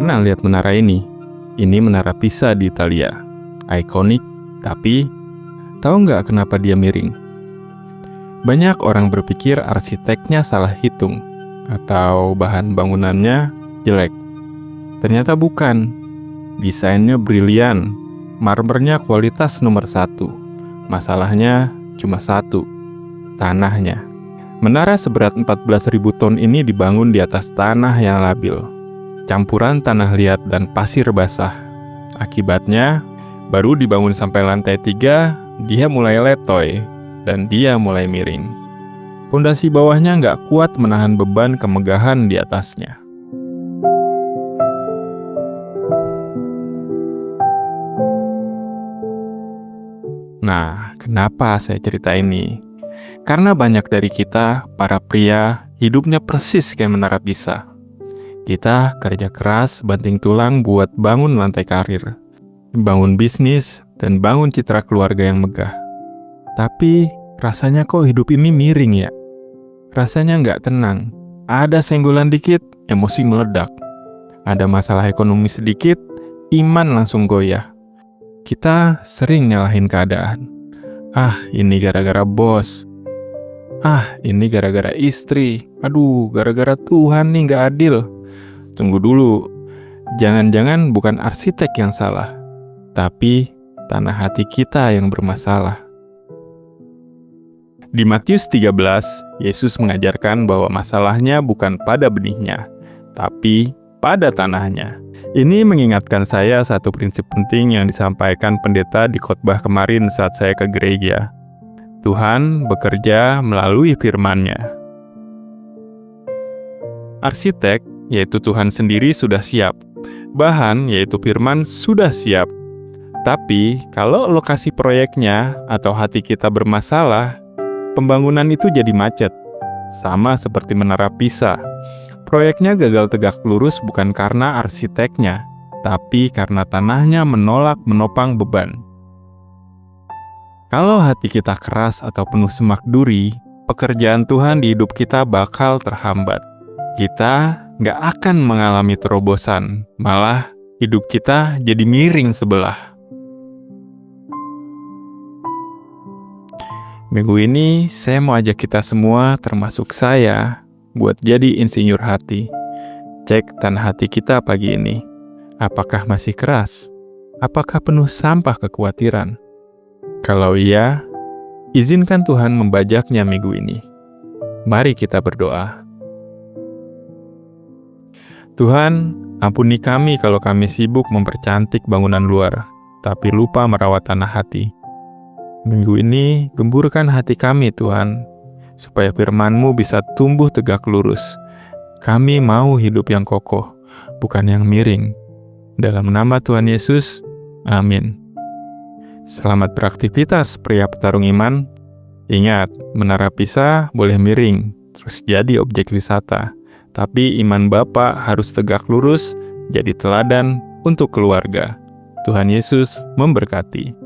pernah lihat menara ini? Ini menara Pisa di Italia. Ikonik, tapi tahu nggak kenapa dia miring? Banyak orang berpikir arsiteknya salah hitung atau bahan bangunannya jelek. Ternyata bukan. Desainnya brilian, marmernya kualitas nomor 1. Masalahnya cuma satu, tanahnya. Menara seberat 14.000 ton ini dibangun di atas tanah yang labil, campuran tanah liat dan pasir basah. Akibatnya, baru dibangun sampai lantai 3, dia mulai letoy dan dia mulai miring. Pondasi bawahnya nggak kuat menahan beban kemegahan di atasnya. Nah, kenapa saya cerita ini? Karena banyak dari kita, para pria, hidupnya persis kayak menara Pisa. Kita kerja keras, banting tulang buat bangun lantai karir, bangun bisnis, dan bangun citra keluarga yang megah. Tapi, rasanya kok hidup ini miring ya? Rasanya nggak tenang. Ada senggolan dikit, emosi meledak. Ada masalah ekonomi sedikit, iman langsung goyah. Kita sering nyalahin keadaan. Ah, ini gara-gara bos. Ah, ini gara-gara istri. Aduh, gara-gara Tuhan nih nggak adil. Tunggu dulu. Jangan-jangan bukan arsitek yang salah, tapi tanah hati kita yang bermasalah. Di Matius 13, Yesus mengajarkan bahwa masalahnya bukan pada benihnya, tapi pada tanahnya. Ini mengingatkan saya satu prinsip penting yang disampaikan pendeta di khotbah kemarin saat saya ke gereja. Tuhan bekerja melalui firman-Nya. Arsitek, yaitu Tuhan sendiri, sudah siap. Bahan, yaitu firman, sudah siap. Tapi, kalau lokasi proyeknya atau hati kita bermasalah, pembangunan itu jadi macet. Sama seperti menara Pisa. Proyeknya gagal tegak lurus bukan karena arsiteknya, tapi karena tanahnya menolak menopang beban. Kalau hati kita keras atau penuh semak duri, pekerjaan Tuhan di hidup kita bakal terhambat. Kita nggak akan mengalami terobosan, malah hidup kita jadi miring sebelah. Minggu ini saya mau ajak kita semua, termasuk saya, buat jadi insinyur hati. Cek tanah hati kita pagi ini. Apakah masih keras? Apakah penuh sampah kekhawatiran? Kalau iya, izinkan Tuhan membajaknya minggu ini. Mari kita berdoa. Tuhan, ampuni kami kalau kami sibuk mempercantik bangunan luar, tapi lupa merawat tanah hati. Minggu ini, gemburkan hati kami Tuhan, supaya firman-Mu bisa tumbuh tegak lurus. Kami mau hidup yang kokoh, bukan yang miring. Dalam nama Tuhan Yesus, amin. Selamat beraktivitas pria petarung iman. Ingat, menara Pisa boleh miring, terus jadi objek wisata. Tapi iman Bapa harus tegak lurus, jadi teladan untuk keluarga. Tuhan Yesus memberkati.